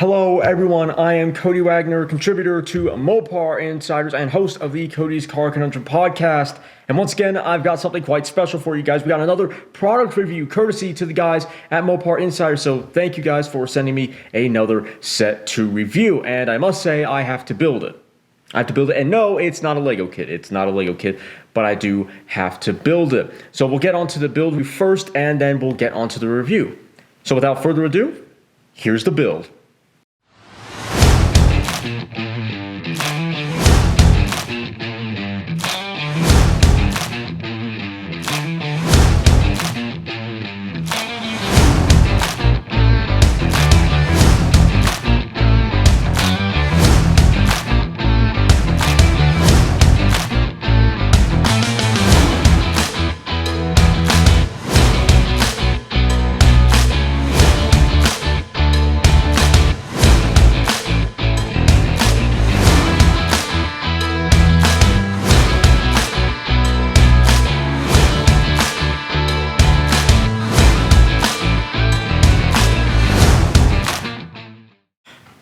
Hello everyone, I am Cody Wagner, contributor to Mopar Insiders and host of the Cody's Car Conundrum podcast. And once again, I've got something quite special for you guys. We got another product review courtesy to the guys at Mopar Insiders. So thank you guys for sending me another set to review. And I must say, I have to build it. And no, it's not a Lego kit. It's not a Lego kit, but I do have to build it. So we'll get onto the build first, and then we'll get onto the review. So without further ado, here's the build.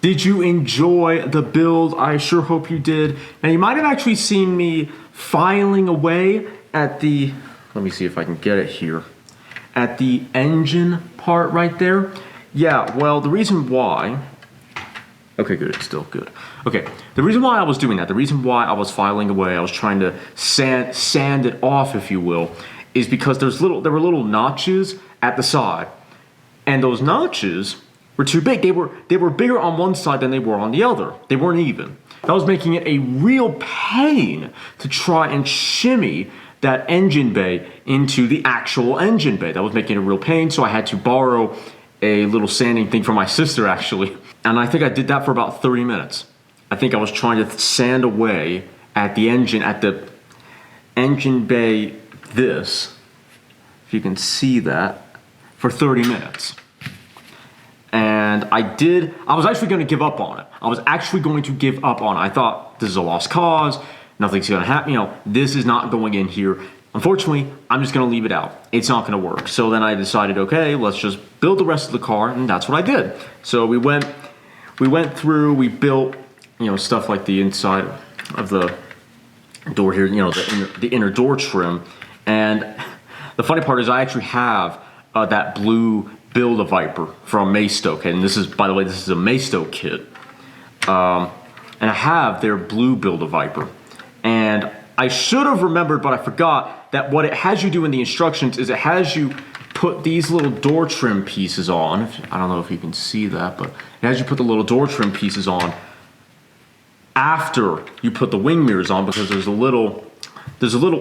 Did you enjoy the build? I sure hope you did. Now you might have actually seen me filing away at the, let me see if I can get it here, at the engine part right there. Yeah, well, the reason why, okay, good, it's still good. Okay, the reason why I was doing that, the reason why I was filing away, I was trying to sand it off, if you will, is because there were little notches at the side. And those notches were too big. They were bigger on one side than they were on the other. They weren't even. That was making it a real pain to try and shimmy that engine bay into the actual engine bay. That was making it a real pain, so I had to borrow a little sanding thing from my sister, actually. And I think I did that for about 30 minutes. I think I was trying to sand away at the engine bay, this, if you can see that, for 30 minutes. And I was actually going to give up on it. I thought, this is a lost cause, nothing's going to happen, this is not going in here. Unfortunately, I'm just going to leave it out. It's not going to work. So then I decided, okay, let's just build the rest of the car, and that's what I did. So we went through, we built, stuff like the inside of the door here, the inner door trim. And the funny part is I actually have that blue Build-A-Viper from Maisto. Okay, and this is, by the way, this is a Maisto kit. And I have their blue Build-A-Viper. And I should have remembered, but I forgot, that what it has you do in the instructions is it has you put these little door trim pieces on. I don't know if you can see that, but it has you put the little door trim pieces on after you put the wing mirrors on, because there's a little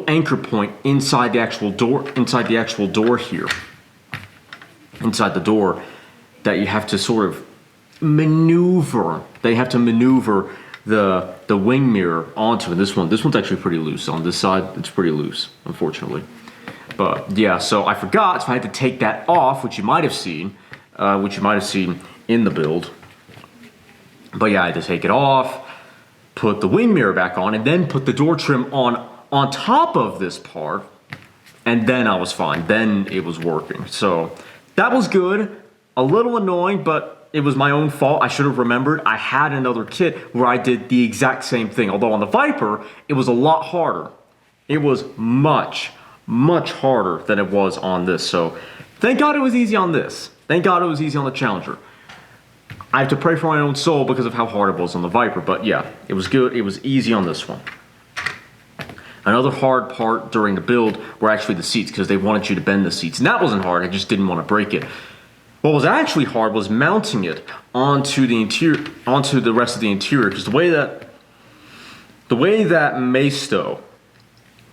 anchor point inside the actual door here. Inside the door, that you have to sort of maneuver. They have to maneuver the wing mirror onto. And this one's actually pretty loose. On this side, it's pretty loose, unfortunately. But yeah, so I forgot, so I had to take that off, which you might have seen in the build. But yeah, I had to take it off, put the wing mirror back on, and then put the door trim on top of this part, and then I was fine. Then it was working. So that was good. A little annoying, but it was my own fault. I should have remembered. I had another kit where I did the exact same thing. Although on the Viper, it was a lot harder. It was much, much harder than it was on this. So thank God it was easy on this. Thank God it was easy on the Challenger. I have to pray for my own soul because of how hard it was on the Viper. But yeah, it was good. It was easy on this one. Another hard part during the build were actually the seats, because they wanted you to bend the seats. And that wasn't hard, I just didn't want to break it. What was actually hard was mounting it onto the interior, onto the rest of the interior, because the way that Maisto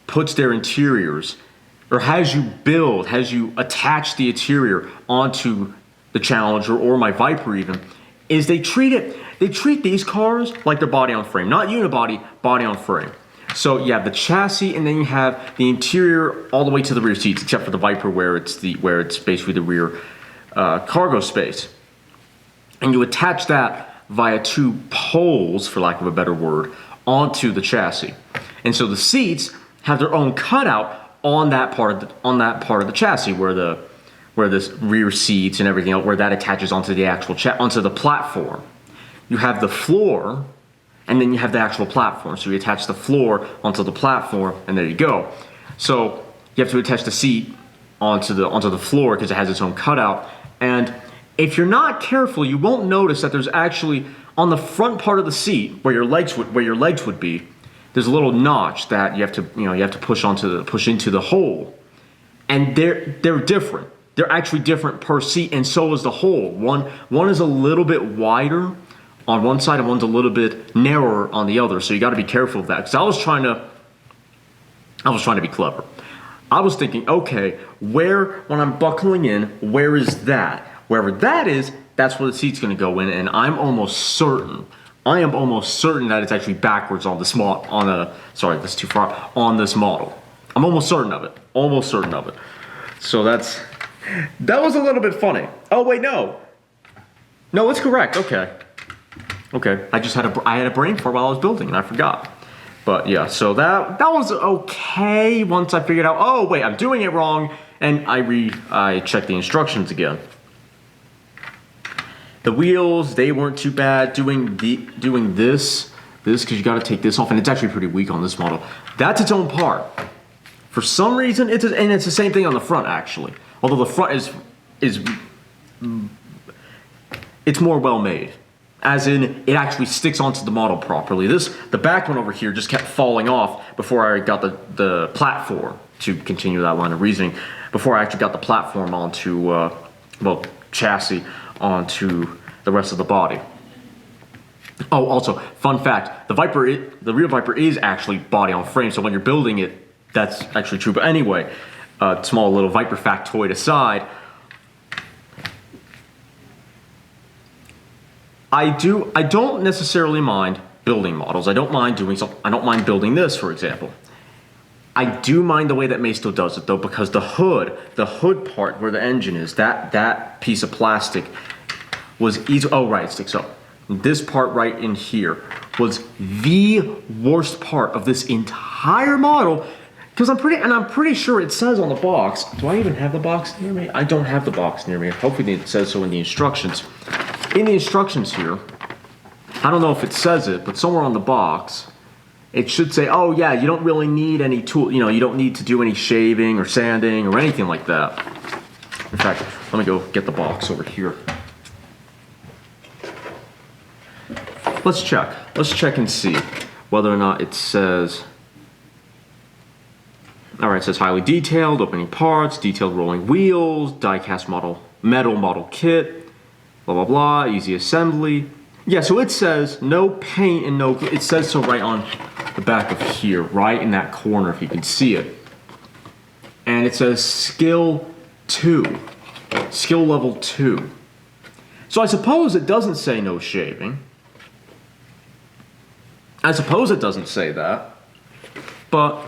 puts their interiors, or has you attach the interior onto the Challenger or my Viper even, is they treat these cars like they're body on frame, not unibody, body on frame. So you have the chassis, and then you have the interior all the way to the rear seats, except for the Viper, where it's basically the rear cargo space. And you attach that via two poles, for lack of a better word, onto the chassis. And so the seats have their own cutout on that part of the chassis where this rear seats and everything else, where that attaches onto the actual onto the platform. you have the floor, and then you have the actual platform. So you attach the floor onto the platform, and there you go. So you have to attach the seat onto the floor because it has its own cutout. And if you're not careful, you won't notice that there's actually on the front part of the seat where your legs would be. There's a little notch that you have to push into the hole, and they're different. They're actually different per seat, and so is the hole. One is a little bit wider on one side, and one's a little bit narrower on the other. So you got to be careful of that. Because I was trying to be clever. I was thinking, okay, when I'm buckling in, where is that? Wherever that is, that's where the seat's going to go in, and I am almost certain that it's actually backwards on this model. Sorry, that's too far. On this model, I'm almost certain of it. So that was a little bit funny. Oh wait, no, it's correct. Okay. I had a brain fart while I was building, and I forgot. But yeah, so that was okay once I figured out. Oh wait, I'm doing it wrong, and I checked the instructions again. The wheels, they weren't too bad. Doing this because you got to take this off, and it's actually pretty weak on this model. That's its own part. For some reason, it's the same thing on the front actually. Although the front it's more well made, as in it actually sticks onto the model properly. The back one over here just kept falling off before I got the platform, to continue that line of reasoning, before I actually got the platform onto chassis onto the rest of the body. Oh, also, fun fact, the real Viper is actually body on frame, so when you're building it, that's actually true. But anyway, small little Viper factoid aside, I don't necessarily mind building models. I don't mind building this, for example. I do mind the way that Maisto does it though, because the hood part where the engine is, that piece of plastic was easy. Oh right, it sticks up. This part right in here was the worst part of this entire model, because I'm pretty sure it says on the box. Do I even have the box near me? I don't have the box near me. Hopefully it says so in the instructions. In the instructions here, I don't know if it says it, but somewhere on the box, it should say, oh yeah, you don't really need any tool, you don't need to do any shaving or sanding or anything like that. In fact, let me go get the box over here. Let's check and see whether or not it says, all right, it says highly detailed, opening parts, detailed rolling wheels, die-cast metal model kit, blah, blah, blah, easy assembly. Yeah, so it says no paint and no, it says so right on the back of here, right in that corner if you can see it. And it says skill level 2. So I suppose it doesn't say no shaving. I suppose it doesn't say that. But,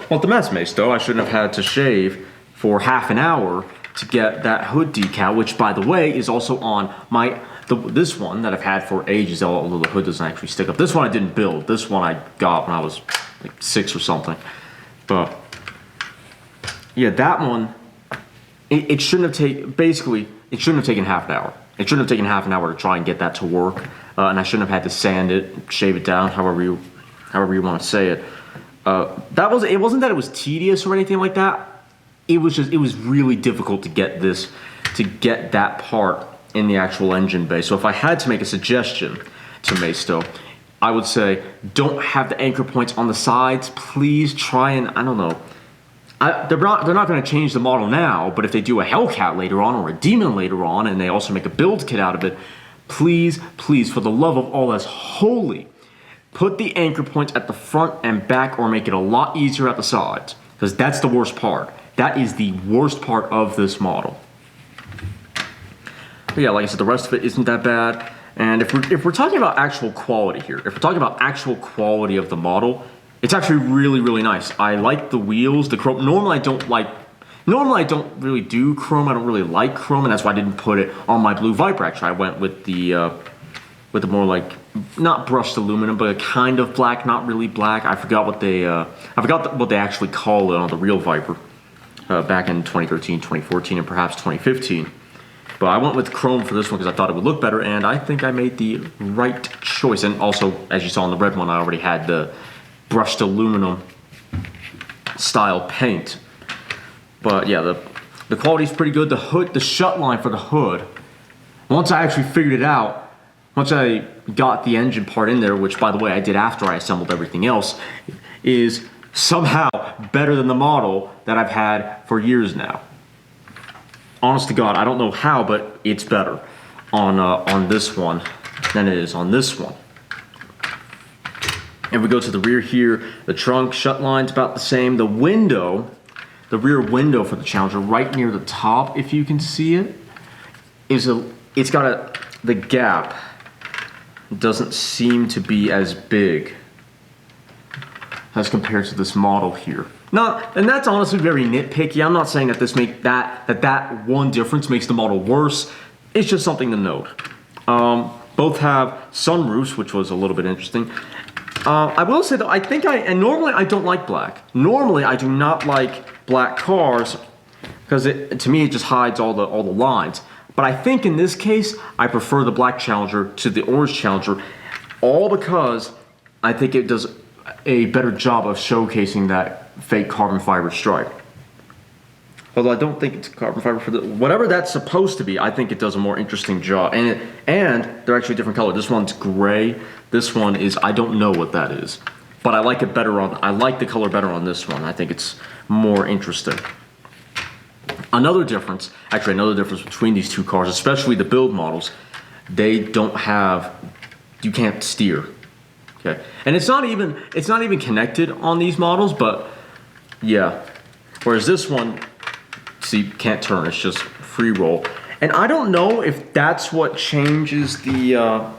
well, the mess, Maisto, I shouldn't have had to shave for half an hour to get that hood decal, which by the way is also on this one that I've had for ages, although the hood doesn't actually stick up. This one I didn't build. This one I got when I was like 6 or something. But yeah, that one, it shouldn't have taken half an hour. It shouldn't have taken half an hour to try and get that to work, and I shouldn't have had to sand it, shave it down, however you want to say it. It wasn't that it was tedious or anything like that. It was really difficult to get that part in the actual engine bay. So if I had to make a suggestion to Maisto, I would say don't have the anchor points on the sides. Please try and, I don't know. They're not going to change the model now, but if they do a Hellcat later on or a Demon later on, and they also make a build kit out of it, please, for the love of all that's holy, put the anchor points at the front and back, or make it a lot easier at the sides, because that's the worst part. That is the worst part of this model. But yeah, like I said, the rest of it isn't that bad. And if we're talking about actual quality here, if we're talking about actual quality of the model, it's actually really, really nice. I like the wheels, the chrome. Normally I don't really do chrome. I don't really like chrome, and that's why I didn't put it on my blue Viper. Actually, I went with the more like, not brushed aluminum, but a kind of black, not really black. I forgot what they actually call it on the real Viper back in 2013, 2014, and perhaps 2015. But I went with chrome for this one because I thought it would look better, and I think I made the right choice. And also, as you saw in the red one, I already had the brushed aluminum style paint. But yeah, the quality is pretty good. The hood, the shut line for the hood, once I actually figured it out, once I got the engine part in there, which by the way I did after I assembled everything else, is somehow better than the model that I've had for years now. Honest to God, I don't know how, but it's better on this one than it is on this one. And we go to the rear here, the trunk shut line's about the same. The window, the rear window for the Challenger, right near the top, if you can see it, it's got the gap doesn't seem to be as big as compared to this model here. And that's honestly very nitpicky. I'm not saying that that one difference makes the model worse. It's just something to note. Both have sunroofs, which was a little bit interesting. I will say though, and normally I don't like black. Normally I do not like black cars because to me it just hides all the lines. But I think in this case, I prefer the black Challenger to the orange Challenger, all because I think it does a better job of showcasing that fake carbon fiber stripe. Although I don't think it's carbon fiber for whatever that's supposed to be. I think it does a more interesting job, and they're actually different color. This one's gray. This one is, I don't know what that is, but I like it better I like the color better on this one. I think it's more interesting. Another difference between these two cars, especially the build models, you can't steer. Okay, and it's not even connected on these models, but yeah. Whereas this one, see, can't turn. It's just free roll. And I don't know if that's what changes the. I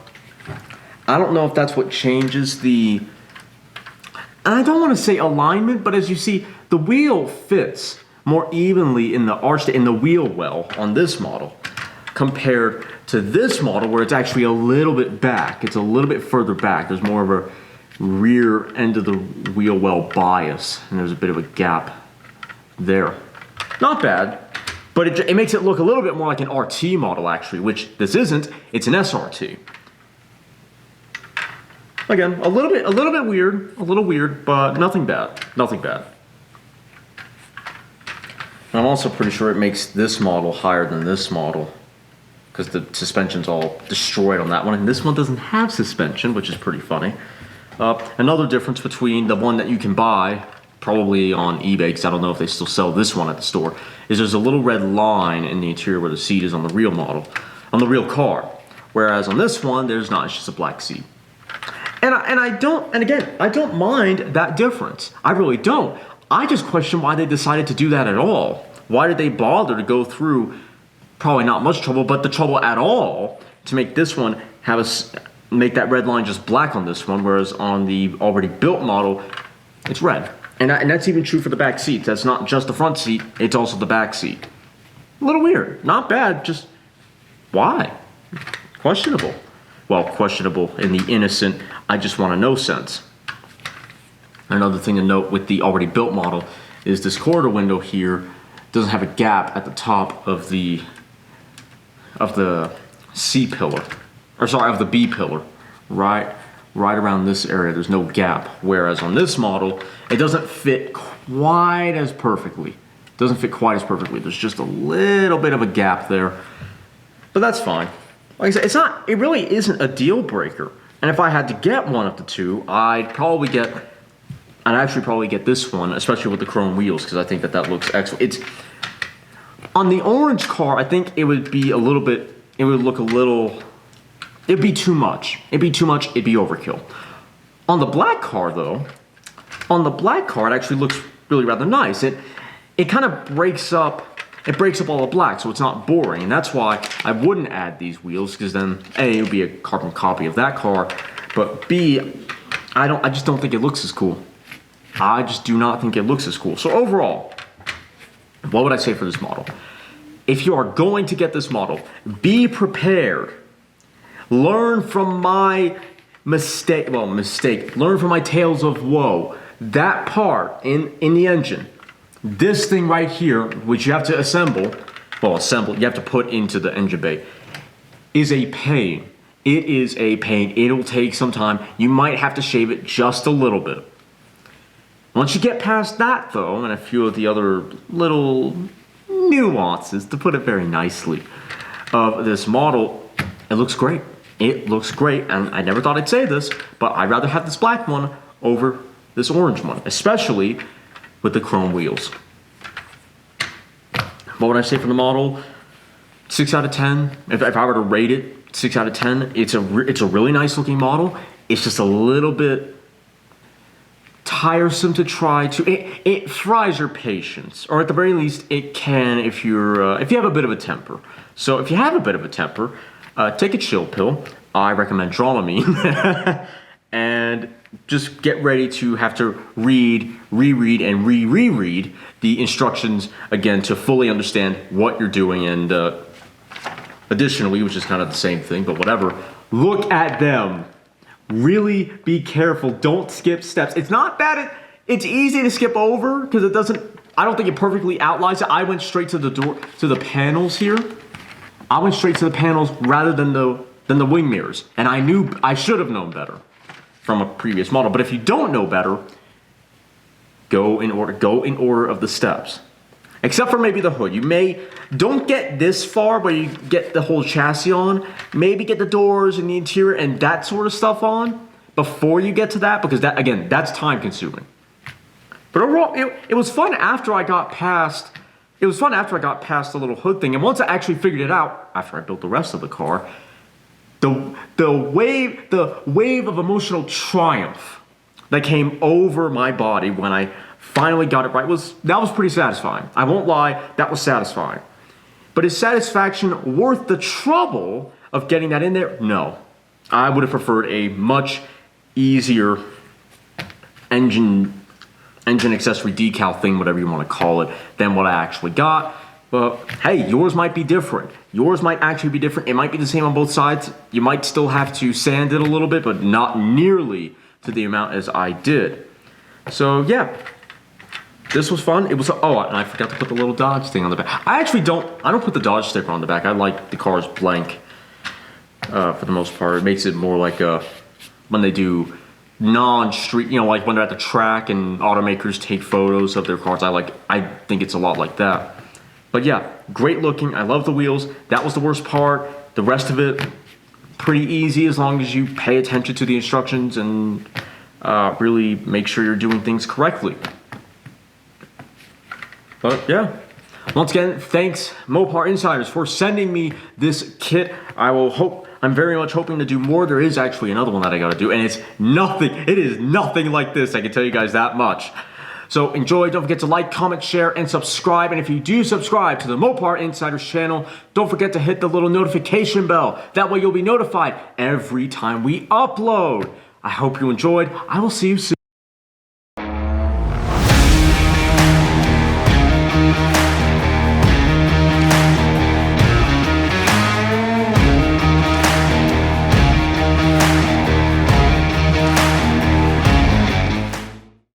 don't know if that's what changes the. And I don't want to say alignment, but as you see, the wheel fits more evenly in the wheel well on this model compared to this model where it's actually a little bit back. It's a little bit further back. There's more of a rear end of the wheel well bias, and there's a bit of a gap there. Not bad, but it makes it look a little bit more like an RT model actually, which this isn't. It's an SRT. Again, a little bit weird, but nothing bad. And I'm also pretty sure it makes this model higher than this model because the suspension's all destroyed on that one, and this one doesn't have suspension, which is pretty funny. Another difference between the one that you can buy, probably on eBay, because I don't know if they still sell this one at the store, is there's a little red line in the interior where the seat is on the real model, on the real car. Whereas on this one, there's not, it's just a black seat. And I don't mind that difference. I really don't. I just question why they decided to do that at all. Why did they bother to go through probably not much trouble, but the trouble at all to make this one make that red line just black on this one, whereas on the already built model, it's red. And that's even true for the back seats. That's not just the front seat, it's also the back seat. A little weird, not bad, just why? Questionable. Well, questionable in the innocent, I just want to know sense. Another thing to note with the already built model is this corridor window here doesn't have a gap at the top of the C pillar, or sorry, of the B pillar, right around this area. There's no gap. Whereas on this model, it doesn't fit quite as perfectly. There's just a little bit of a gap there, but that's fine. Like I said, it really isn't a deal breaker. And if I had to get one of the two, I'd actually probably get this one, especially with the chrome wheels, because I think that looks excellent. On the orange car, I think it would be a little bit, it'd be too much. It'd be overkill. On the black car though, it actually looks really rather nice. It kind of breaks up all the black, so it's not boring, and that's why I wouldn't add these wheels, because then A, it would be a carbon copy of that car, but B, I just don't think it looks as cool. I just do not think it looks as cool. So overall, what would I say for this model? If you are going to get this model, be prepared. Learn from my learn from my tales of woe. That part in the engine, this thing right here, which you have to assemble, well, assemble, you have to put into the engine bay, is a pain. It is a pain. It'll take some time. You might have to shave it just a little bit. Once you get past that, though, and a few of the other little nuances, to put it very nicely, of this model, it looks great. It looks great, and I never thought I'd say this, but I'd rather have this black one over this orange one, especially with the chrome wheels. What would I say for the model? 6 out of 10. If I were to rate it, 6 out of 10. It's a really nice looking model. It's just a little bit tiresome to try to. It fries your patience, or at the very least, it can if you have a bit of a temper. So if you have a bit of a temper, take a chill pill. I recommend Dramamine, and just get ready to have to read, reread, and reread the instructions again to fully understand what you're doing. And additionally, which is kind of the same thing, but whatever, look at them. Really be careful. Don't skip steps. It's not that it's easy to skip over because it doesn't. I don't think it perfectly outlines it. I went straight to the door, to the panels here. I went straight to the panels rather than the wing mirrors, and I knew I should have known better from a previous model. But if you don't know better, go in order of the steps. Except for maybe the hood. Don't get this far where you get the whole chassis on. Maybe get the doors and the interior and that sort of stuff on before you get to that, because that, again, that's time consuming. But overall, it was fun after I got past. It was fun after I got past the little hood thing, and once I actually figured it out, after I built the rest of the car, the wave of emotional triumph that came over my body when I finally got it right was pretty satisfying. I won't lie, that was satisfying. But is satisfaction worth the trouble of getting that in there? No. I would have preferred a much easier engine accessory decal thing, whatever you want to call it, than what I actually got. But hey, yours might be different. Yours might actually be different. It might be the same on both sides. You might still have to sand it a little bit, but not nearly to the amount as I did. So yeah, this was fun. It was, oh, and I forgot to put the little Dodge thing on the back. I don't put the Dodge sticker on the back. I like the cars blank for the most part. It makes it more like when they do non-street, like when they're at the track and automakers take photos of their cars. I think it's a lot like that. But yeah, great looking. I love the wheels. That was the worst part. The rest of it, pretty easy as long as you pay attention to the instructions and really make sure you're doing things correctly. But yeah, once again, thanks Mopar Insiders for sending me this kit. I'm very much hoping to do more. There is actually another one that I gotta do, and it is nothing like this, I can tell you guys that much. So enjoy, don't forget to like, comment, share, and subscribe. And if you do subscribe to the Mopar Insiders channel, don't forget to hit the little notification bell. That way you'll be notified every time we upload. I hope you enjoyed. I will see you soon.